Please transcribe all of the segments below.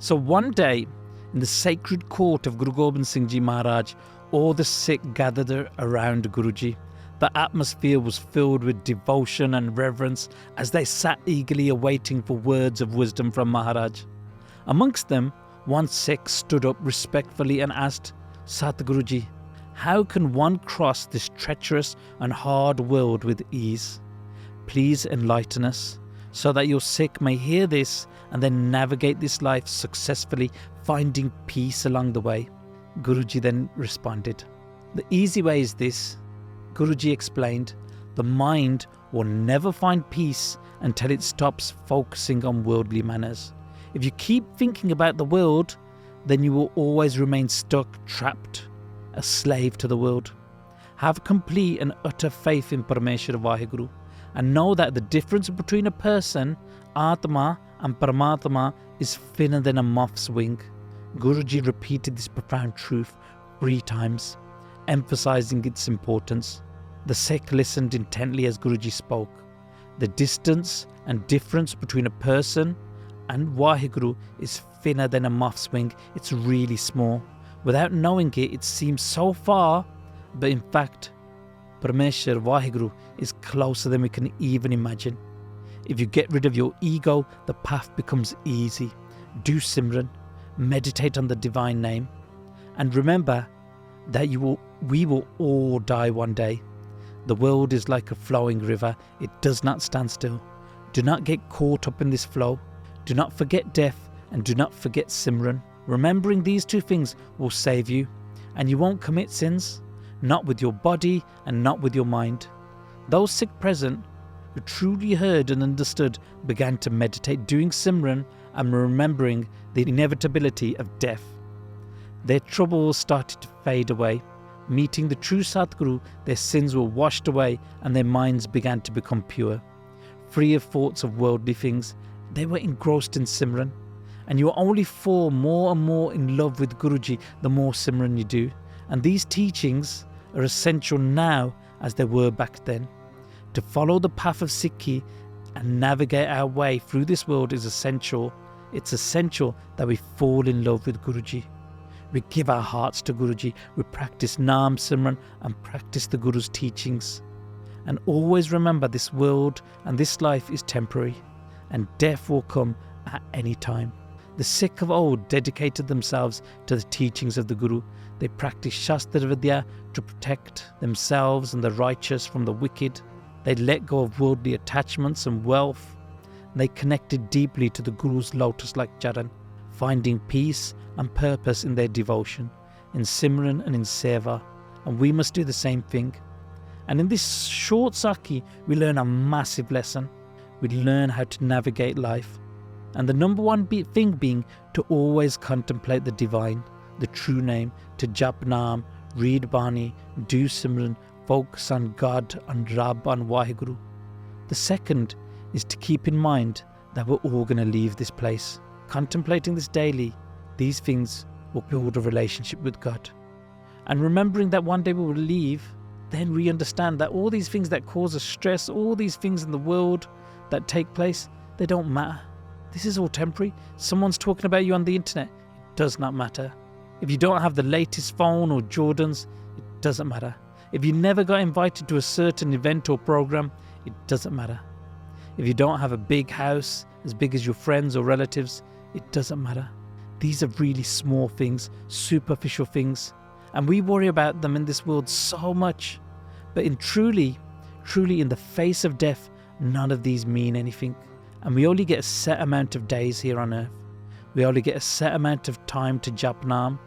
So one day, in the sacred court of Guru Gobind Singh Ji Maharaj, all the Sikh gathered around Guruji. The atmosphere was filled with devotion and reverence as they sat eagerly awaiting for words of wisdom from Maharaj. Amongst them, one Sikh stood up respectfully and asked, "Satguruji, how can one cross this treacherous and hard world with ease? Please enlighten us, so that your Sikh may hear this and then navigate this life successfully, finding peace along the way." Guruji then responded, "The easy way is this." Guruji explained, "The mind will never find peace until it stops focusing on worldly manners. If you keep thinking about the world, then you will always remain stuck, trapped, a slave to the world. Have complete and utter faith in Parameshwar Waheguru, and know that the difference between a person, Atma, and Paramatma is thinner than a moth's wing." Guruji repeated this profound truth 3 times, emphasizing its importance. The Sikh listened intently as Guruji spoke. The distance and difference between a person and Waheguru is thinner than a moth's wing. It's really small. Without knowing it, it seems so far, but in fact, Parameshwar Waheguru is closer than we can even imagine. If you get rid of your ego, the path becomes easy. Do Simran, meditate on the divine name, and remember that we will all die one day. The world is like a flowing river. It does not stand still. Do not get caught up in this flow. Do not forget death, and do not forget Simran. Remembering these 2 things will save you, and you won't commit sins, not with your body and not with your mind. Those Sikh present who truly heard and understood began to meditate, doing Simran and remembering the inevitability of death. Their troubles started to fade away. Meeting the true Satguru, their sins were washed away and their minds began to become pure. Free of thoughts of worldly things, they were engrossed in Simran. And you will only fall more and more in love with Guruji the more Simran you do. And these teachings are essential now as they were back then. To follow the path of Sikhi and navigate our way through this world is essential. It's essential that we fall in love with Guruji. We give our hearts to Guruji. We practice Naam, Simran, and practice the Guru's teachings. And always remember, this world and this life is temporary, and death will come at any time. The Sikh of old dedicated themselves to the teachings of the Guru. They practiced Shastra Vidya to protect themselves and the righteous from the wicked. They let go of worldly attachments and wealth. They connected deeply to the Guru's lotus-like charan, finding peace and purpose in their devotion, in Simran and in Seva. And we must do the same thing. And in this short Sakhi, we learn a massive lesson. We learn how to navigate life. And the number one thing being to always contemplate the divine, the true name, to jap Naam, read Bani, do Simran, focus on God, on Rab, on Waheguru. The second is to keep in mind that we're all going to leave this place. Contemplating this daily, these things will build a relationship with God. And remembering that one day we will leave, then we understand that all these things that cause us stress, all these things in the world that take place, they don't matter. This is all temporary. Someone's talking about you on the internet. It does not matter. If you don't have the latest phone or Jordans, it doesn't matter. If you never got invited to a certain event or program, it doesn't matter. If you don't have a big house as big as your friends or relatives, it doesn't matter. These are really small things, superficial things, and we worry about them in this world so much. But truly in the face of death, none of these mean anything. And we only get a set amount of days here on earth. We only get a set amount of time to jap Naam.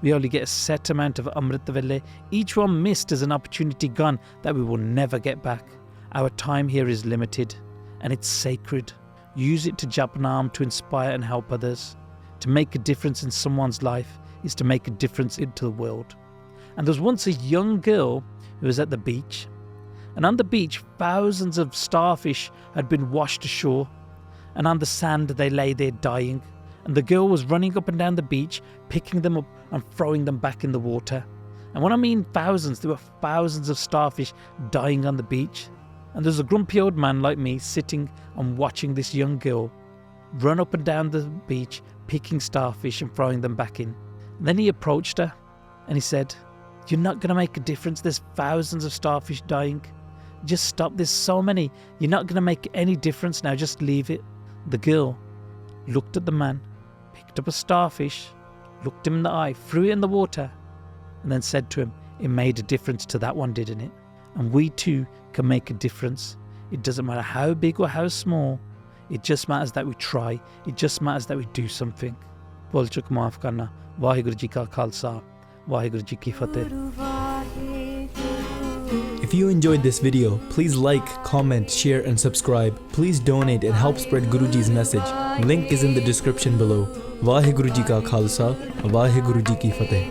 We only get a set amount of Amrit Vele. Each one missed is an opportunity gone that we will never get back. Our time here is limited and it's sacred. Use it to jap Naam, to inspire and help others. To make a difference in someone's life is to make a difference into the world. And there was once a young girl who was at the beach. And on the beach, thousands of starfish had been washed ashore. And on the sand, they lay there dying. And the girl was running up and down the beach, picking them up and throwing them back in the water. And when I mean thousands, there were thousands of starfish dying on the beach. And there's a grumpy old man like me sitting and watching this young girl run up and down the beach, picking starfish and throwing them back in. And then he approached her and he said, "You're not going to make a difference. There's thousands of starfish dying. Just stop. There's so many. You're not going to make any difference now. Just leave it." The girl looked at the man, picked up a starfish, looked him in the eye, threw it in the water, and then said to him, "It made a difference to that one, didn't it? And we too can make a difference. It doesn't matter how big or how small. It just matters that we try. It just matters that we do something." Bol chuk maaf karna. Waheguru ji ka khalsa. Waheguru ji ki fateh. If you enjoyed this video, please like, comment, share and subscribe. Please donate and help spread Guruji's message. Link is in the description below. Waheguru ji ka khalsa. Waheguru ji ki fateh.